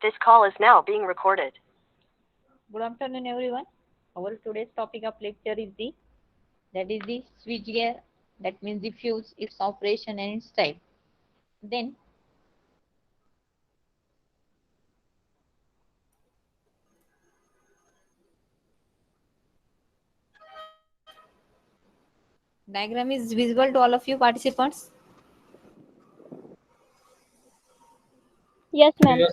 This call is now being recorded. Good afternoon, everyone. Our today's topic of lecture is the switch gear. That means the fuse, its operation and its type. Then diagram is visible to all of you participants. Yes, ma'am.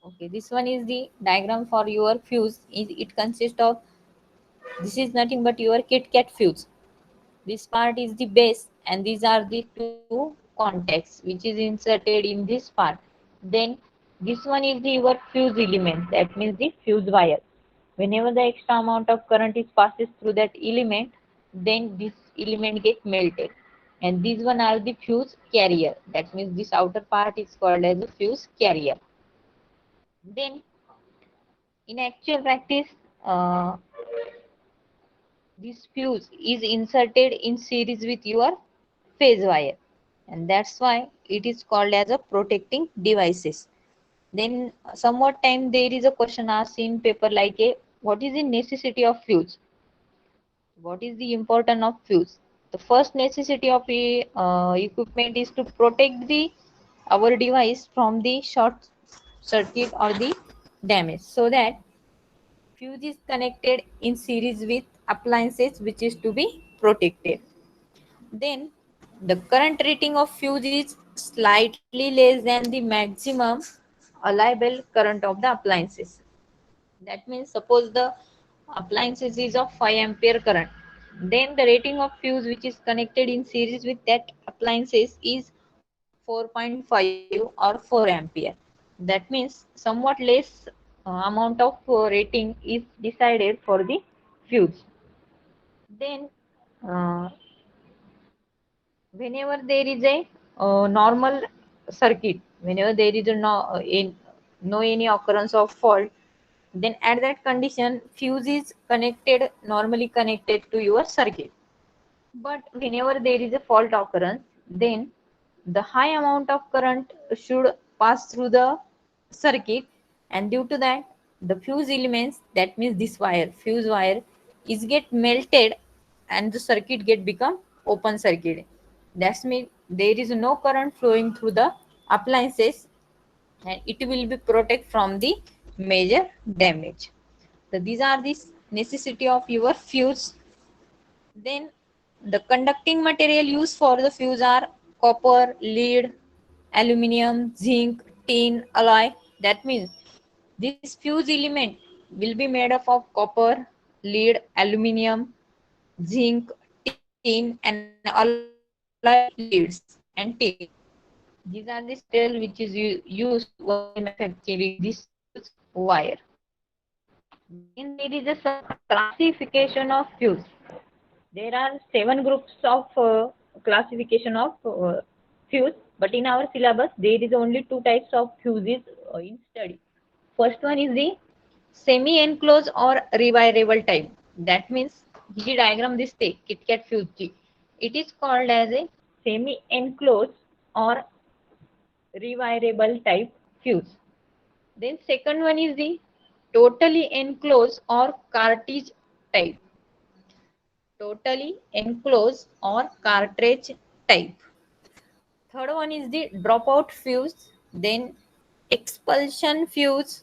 Okay, this one is the diagram for your fuse. It consists of, this is nothing but your KitKat fuse. This part is the base, and these are the two contacts which is inserted in this part. Then this one is the your fuse element, that means the fuse wire. Whenever the extra amount of current is passes through that element, then this element gets melted. And these one are the fuse carrier. That means this outer part is called as a fuse carrier. Then in actual practice, uh, this fuse is inserted in series with your phase wire, and that's why it is called as a protecting devices. Then somewhat time there is a question asked in paper like a, what is the necessity of fuse? What is the importance of fuse? The first necessity of a equipment is to protect the our device from the short circuit or the damage, so that fuse is connected in series with appliances which is to be protected. Then the current rating of fuse is slightly less than the maximum allowable current of the appliances. That means suppose the appliances is of 5 ampere current, then the rating of fuse which is connected in series with that appliances is 4.5 or 4 ampere. That means somewhat less amount of rating is decided for the fuse. Then uh, whenever there is a normal circuit, whenever there is no any occurrence of fault, then at that condition fuse is connected, normally connected to your circuit. But whenever there is a fault occurrence, then the high amount of current should pass through the circuit, and due to that the fuse elements, that means this wire, fuse wire, is get melted, and the circuit get become open circuit. That means there is no current flowing through the appliances, and it will be protect from the major damage. So these are the necessity of your fuse. Then the conducting material used for the fuse are copper, lead, aluminium, zinc, tin, alloy. That means this fuse element will be made up of copper, lead, aluminium, zinc, tin, and alloy leads and tin. These are the material which is used while manufacturing this fuse wire. Then there is a some classification of fuse. There are 7 groups of classification of fuse, but in our syllabus there is only 2 types of fuses in study. First one is the semi-enclosed or rewirable type. That means he diagram दिसते KitKat fuse ची. It is called as a semi-enclosed or rewirable type fuse. Then second one is the totally enclosed or cartridge type. Totally enclosed or cartridge type. Third one is the dropout fuse, then expulsion fuse,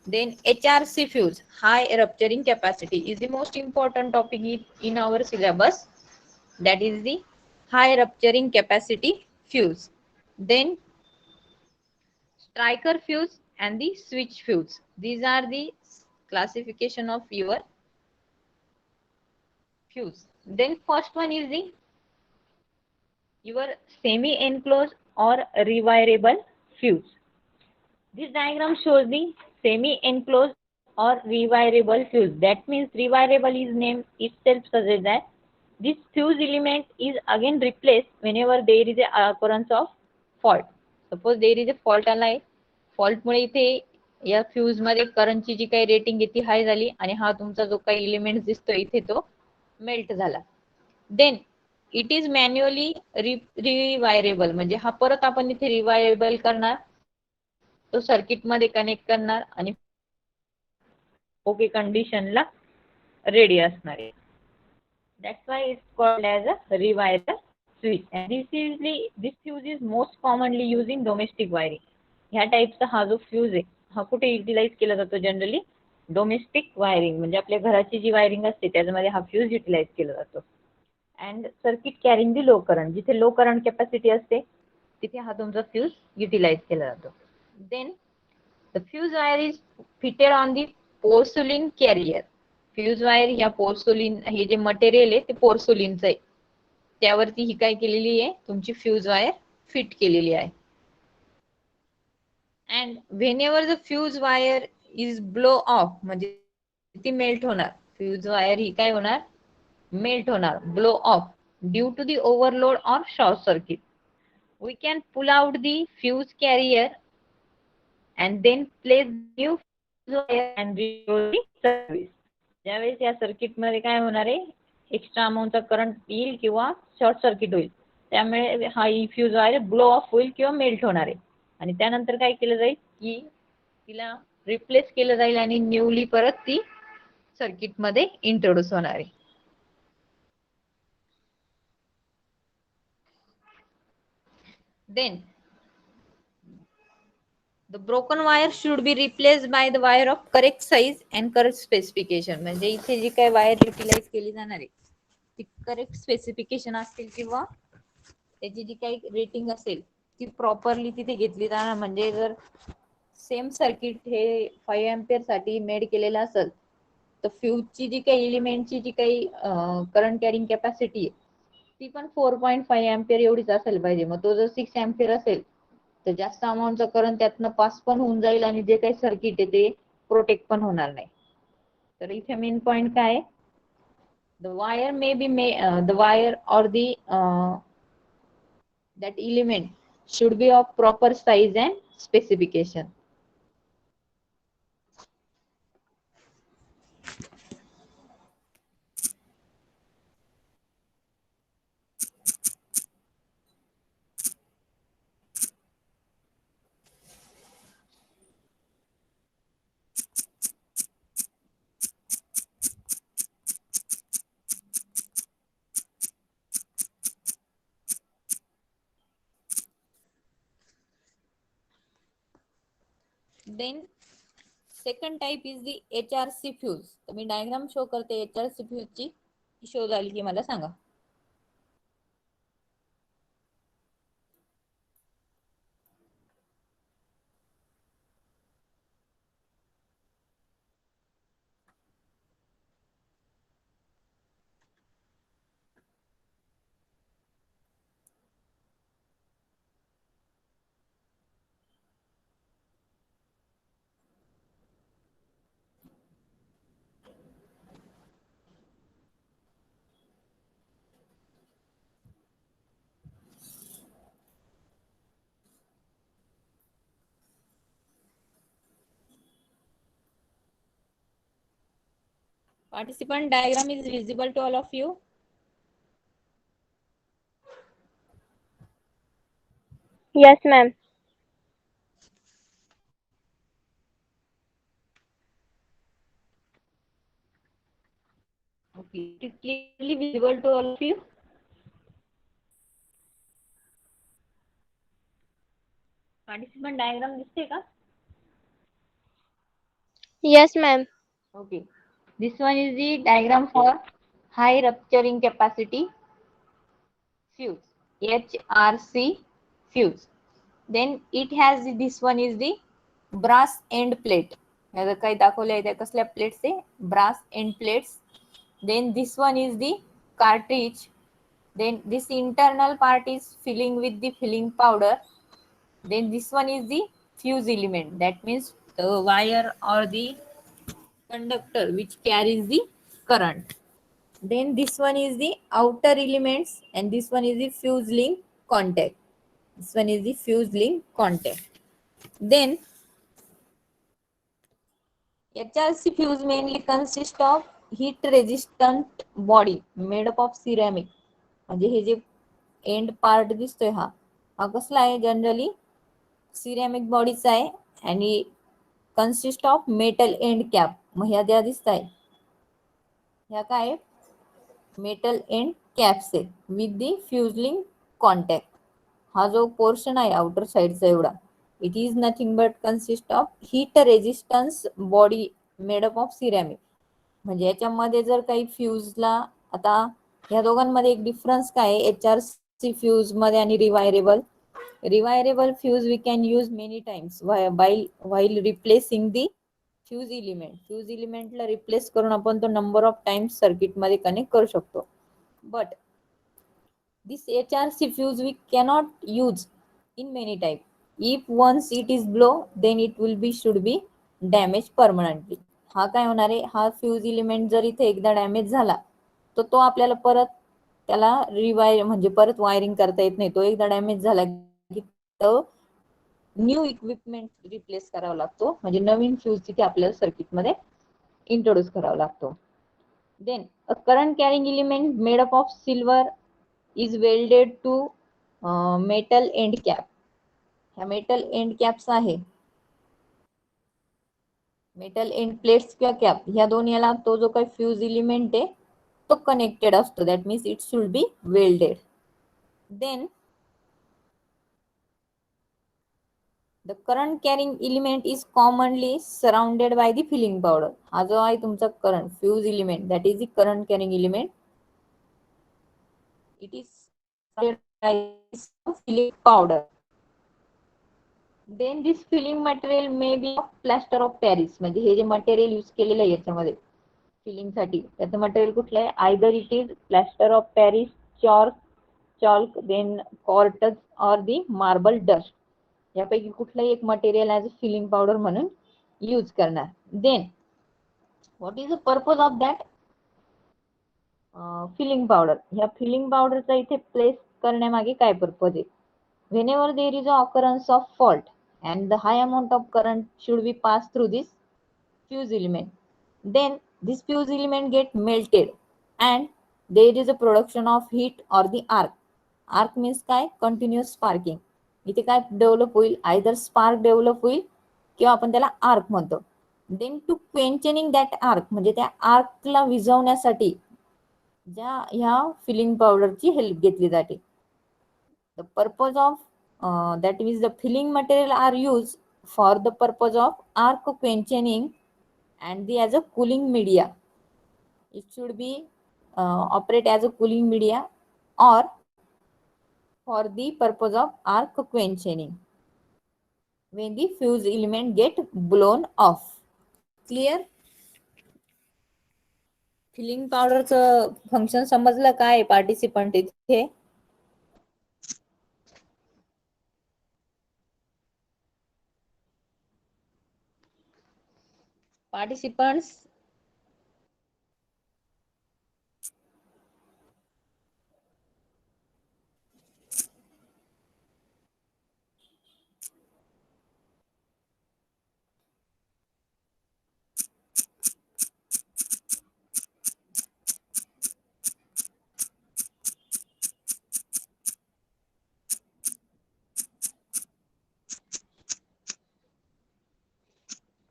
then HRC fuse, high rupturing capacity, is the most important topic in our syllabus. That is the high rupturing capacity fuse. Then striker fuse and the switch fuse. These are the classification of your fuse. Then first one is the your semi-enclosed or rewirable fuse. This diagram shows the semi-enclosed or rewirable fuse. That means rewirable is name itself suggests that this fuse element is again replaced whenever there is a occurrence of fault. Suppose there is a fault आलाय, fault मुळे इथे या fuse मध्ये करंटची जी काही rating आहे ती हाय झाली, आणि हा तुमचा जो काही एलिमेंट दिसतो इथे तो मेल्ट झाला. Then it is manually rewirable, म्हणजे हा परत आपण इथे रिवायरेबल करणार. तो सर्किट मध्ये कनेक्ट करणार आणि ओके कंडिशनला रेडी असणार आहे. That's why it's called as a rewire switch. And this fuse is most commonly used in domestic wiring. ह्या टाईपचा हा जो फ्यूज आहे हा कुठे युटिलाइज केला जातो जनरली डोमेस्टिक वायरिंग म्हणजे आपल्या घराची जी वायरिंग असते त्याच्यामध्ये हा फ्यूज युटिलाइज केला जातो. And circuit carrying the low current, जिथे लो करंट कॅपॅसिटी असते तिथे हा तुमचा फ्यूज युटिलाइज केला जातो. Then the fuse wire is fitted on the porcelain carrier. Fuse wire या पोर्सुलिन हे जे मटेरियल आहे ते पोर्सुलिनचं आहे, त्यावरती ही काय केलेली आहे तुमची फ्यूज वायर फिट केलेली आहे. And whenever the fuse wire is blow of म्हणजे ती मेल्ट होणार, फ्यूज वायर ही काय होणार मेल्ट होणार, blow off due to the overload or short circuit. We can pull out the fuse carrier and then place new fuse wire and restore the service. ज्यावेळेस या circuit मध्ये काय होणार आहे एक्स्ट्रा अमाऊंटचा करंट येईल किंवा शॉर्ट सर्किट होईल, त्यामुळे हा फ्यूज वायर ब्लो ऑफ होईल किंवा मेल्ट होणार आहे आणि त्यानंतर काय केलं जाईल की तिला रिप्लेस केलं जाईल आणि न्यूली परत ती सर्किट मध्ये इंट्रोड्यूस होणार आहे. Then the broken wire should be replaced by the wire of correct size and correct specification. म्हणजे इथे जी काही वायर युटिलाइज केली जाणार आहे ती करेक्ट स्पेसिफिकेशन असतील किंवा त्याची जी काही रेटिंग असेल ती प्रॉपरली तिथे घेतली जाणार. म्हणजे जर सेम सर्किट हे 5 एम्पियर साठी मेड केलेलं असेल तर फ्यूजची जी काही एलिमेंटची जी काही करंट कॅरिंग कॅपॅसिटी आहे ती पण 4.5 एम्पियर एवढीच असेल पाहिजे. मग तो जर 6 एम्पियर असेल तर जास्त अमाऊंटचा करंट त्यातनं पास पण होऊन जाईल आणि जे काही सर्किट आहे ते प्रोटेक्ट पण होणार नाही. तर इथे मेन पॉइंट काय आहे, the wire may be the wire और दी that element should be of proper size and specification. Then second type is the HRC fuse. तर मी डायग्राम शो करते HRC fuse ची, शो झाली की मला सांगा. Participant, diagram is visible to all of you. Yes, ma'am. Okay, it is clearly visible to all of you. Participant, diagram दिसते का? Yes, ma'am. Okay, this one is the diagram for high rupturing capacity fuse, HRC fuse. Then it has this one is the brass end plate. याचं काही दाखवलं आहे त्या कसल्या plates आहे, brass end plates. Then this one is the cartridge. Then this internal part is filling with the filling powder. Then this one is the fuse element, that means the wire or the conductor which carries the current. Then this one is the outer elements and this one is the fuse link contact. This one is the fuse link contact. Then HRC fuse mainly consists of heat resistant body made up of ceramic. म्हणजे हे जे and part दिसतोय हा कसला आहे generally ceramic बॉडीचा आहे आणि consist of metal end cap. मग ह्या ज्या दिसत आहे ह्या काय मेटल एंड कॅप्स आहे विथ दी फ्युजलिंग कॉन्टॅक्ट. हा जो पोर्शन आहे आउटर साइडचा एवढा, it is nothing but consist of heat resistance body made up of ceramic. म्हणजे याच्यामध्ये जर काही फ्यूजला, आता ह्या दोघांमध्ये एक डिफरन्स काय आहे, HRC फ्यूज मध्ये आणि rewirable fuse we can use many times while replacing the fuse element. Fuse इलिमेंटला रिप्लेस करून आपण तो नंबर ऑफ टाइम्स सर्किट मध्ये कनेक्ट करू शकतो. But this HRC fuse we cannot use in many type. If once it is blow, then it will be should be damaged permanently. हा काय होणार आहे, हा फ्यूज इलिमेंट जर इथे एकदा डॅमेज झाला तर तो आपल्याला परत त्याला म्हणजे परत वायरिंग करता येत नाही. तो एकदा डॅमेज झाला की तो न्यू इक्विपमेंट रिप्लेस करावा लागतो, म्हणजे नवीन फ्यूज तिथे आपल्याला सर्किट मध्ये इंट्रोड्यूस करावा लागतो. Then a current carrying element made up of silver is welded to metal end cap. ह्या मेटल एंड कॅप्स आहे, मेटल एंड प्लेट्स किंवा कॅप ह्या दोन्हीला तो जो काही फ्यूज इलिमेंट आहे तो कनेक्टेड असतो. That means it should be welded. Then the current carrying element is commonly surrounded by the filling powder. हा जो आहे तुमचा current fuse element, that is the current carrying element. It is filling powder. Then this filling material may be of plaster of Paris. म्हणजे हे जे material use केलेलं आहे याच्यामध्ये filling साठी, त्याचं मटेरियल कुठलं आहे, either it is plaster of Paris, chalk, then quartz or the marble dust. यापैकी कुठलंही एक material as a filling powder म्हणून यूज करणार. Then what is the purpose of that filling powder. ह्या फिलिंग पावडरचा इथे प्लेस करण्यामागे काय पर्पज आहे. whenever there is a occurrence of fault and the high amount of current should be passed through this fuse element, then this fuse element get melted and there is a production of heat or the arc. Arc means काय, continuous sparking. इथे काय develop होईल, either spark develop होईल किंवा आपण त्याला arc म्हणतो. Then to क्वेंचनिंग that arc, म्हणजे त्या आर्कला विझवण्यासाठी ज्या ह्या फिलिंग पावडरची हेल्प घेतली जाते. The purpose of that means the filling material are used for the purpose of arc quenching and the as a cooling media. It should be operate as a cooling media or for the purpose of arc quenching when the fuse element get blown off. Clear? Filling पावडरचं function समजलं काय participant इथे. Participants,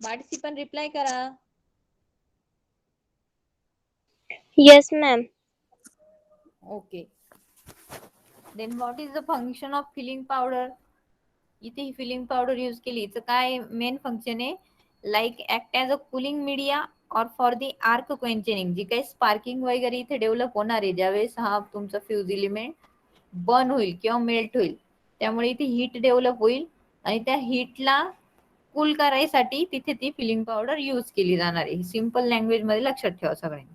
participant reply करा. Yes, ma'am. Okay. Then what is the function of filling powder. इथे ही filling powder use केली तर काय मेन फंक्शन आहे, like act as a cooling media or for the arc quenching. जी काही स्पार्किंग वगैरे इथे डेव्हलप होणार आहे ज्यावेळेस हा तुमचा फ्यूज इलिमेंट बर्न होईल किंवा मेल्ट होईल, त्यामुळे इथे हीट डेव्हलप होईल आणि त्या हीटला कूल करायसाठी तिथे ती फिलिंग पावडर यूज केली जाणार आहे. सिंपल लँग्वेज मध्ये लक्षात ठेवा सगळ्यांनी.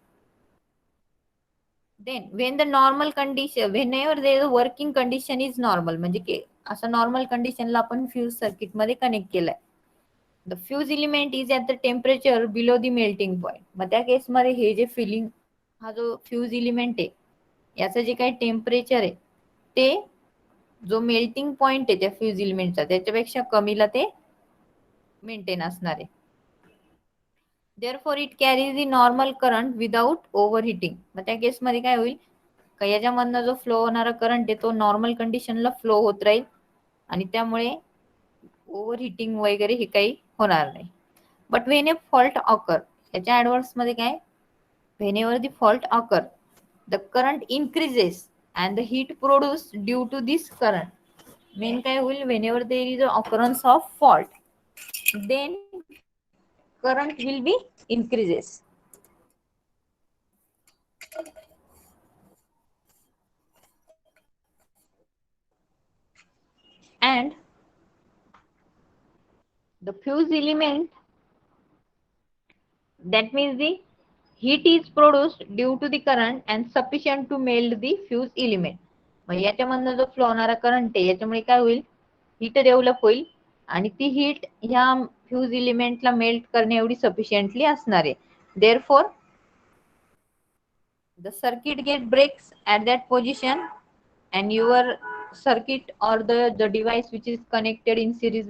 Then when the normal condition, whenever there is a working condition is normal, म्हणजे असं नॉर्मल कंडिशनला आपण फ्यूज सर्किट मध्ये कनेक्ट केलाय. The fuse element is at the temperature below the melting point. मग त्या केसमध्ये हे जे फिलिंग, हा जो फ्यूज इलिमेंट आहे याचं जे काही टेम्परेचर आहे ते जो मेल्टिंग पॉइंट आहे त्या फ्यूज इलिमेंटचा त्याच्यापेक्षा कमीला ते मेंटेन असणार आहे. Therefore it carries the normal current without overheating. मग त्या केसमध्ये काय होईल, का याच्यामधनं जो फ्लो होणारा करंट आहे तो नॉर्मल कंडिशनला फ्लो होत राहील आणि त्यामुळे ओव्हर हिटिंग वगैरे हे काही होणार नाही. But when a fault occur, याच्या ऍडवर्स मध्ये काय, whenever the fault occur the current increases and the heat produce due to this current. मेन काय होईल, whenever there is a occurrence of fault then current will be increases. And the fuse element, that means the heat is produced due to the current and sufficient to melt the fuse element. मग याच्यामधनं जो flow होणारा current आहे याच्यामुळे काय होईल, heat develop होईल आणि ती heat ह्या फ्यूज इलिमेंटला मेल्ट करण्या एवढी सफिशियंटली असणार आहे. Therefore the circuit get breaks at that position and your circuit or the device which is connected in series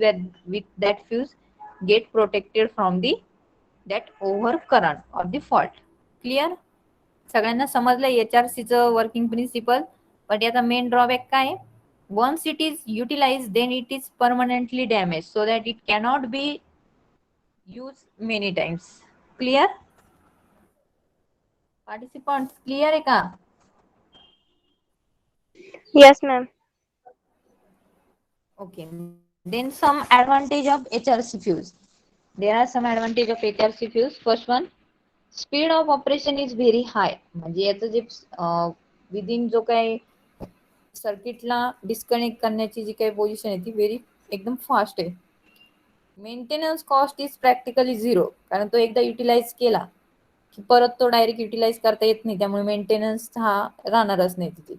with that fuse get protected from the that over current or the fault. Clear? सगळ्यांना समजलं HRC चं working principle. पण याचा main drawback काय, once it is utilized then it is permanently damaged so that it cannot be used many times. Clear? Participants, clear आहे का? Yes, ma'am. Okay. Then some advantage of HRC fuse. There are some advantage of HRC fuse. First one, speed of operation is very high. म्हणजे याचं जे within जो काही सर्किटला disconnect करण्याची जी काही position आहे ती व्हेरी एकदम फास्ट आहे. Maintenance cost is practically zero, कारण तो एकदा युटिलाइज केला की परत तो डायरेक्ट युटिलाइज करता येत नाही, त्यामुळे मेंटेनन्स हा राहणारच नाही तिथे.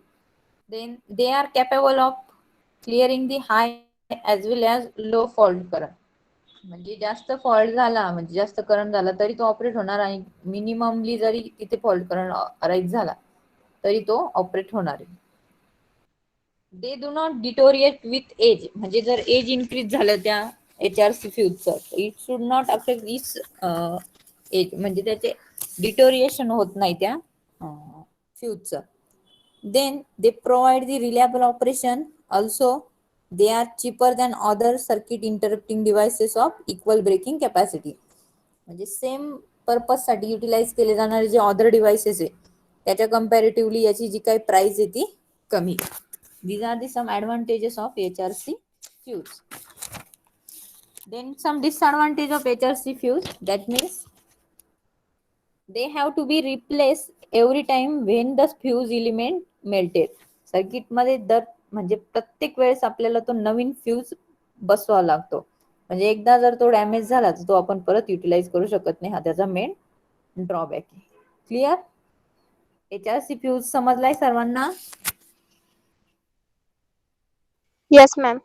Then they are capable of clearing the high as well as low fault current. म्हणजे जास्त फॉल्ट झाला, म्हणजे जास्त करंट झाला तरी तो ऑपरेट होणार आहे. मिनिममली जरी तिथे फॉल्ट करंट अराईज झाला तरी तो ऑपरेट होणार आहे. They do not deteriorate with age, म्हणजे जर एज इन्क्रीज झालं त्या HRC फ्यूजचं, it should not affect this age, म्हणजे त्याचे डिटोरिएशन होत नाही त्या फ्यूजचं. Then they provide the reliable operation. Also, they are cheaper than other circuit interrupting devices of equal breaking capacity. म्हणजे सेम पर्पज साठी युटिलाइज केले जाणारे जे अदर डिव्हाइसेस आहे त्याच्या कम्पॅरेटिव्हली याची जी काही प्राइस आहे ती कमी. These are the some advantages of HRC fuse. Then some disadvantage of HRC fuse, that means they have to be replaced every time when the fuse element melted. Circuit मध्ये दर म्हणजे प्रत्येक वेळेस आपल्याला तो नवीन फ्यूज बसवावा लागतो. म्हणजे एकदा जर तो डॅमेज झाला तर तो आपण परत युटिलाइज करू शकत नाही. हा त्याचा मेन ड्रॉबॅक आहे. क्लिअर? HRC फ्यूज समजलाय सर्वांना? Yes, ma'am.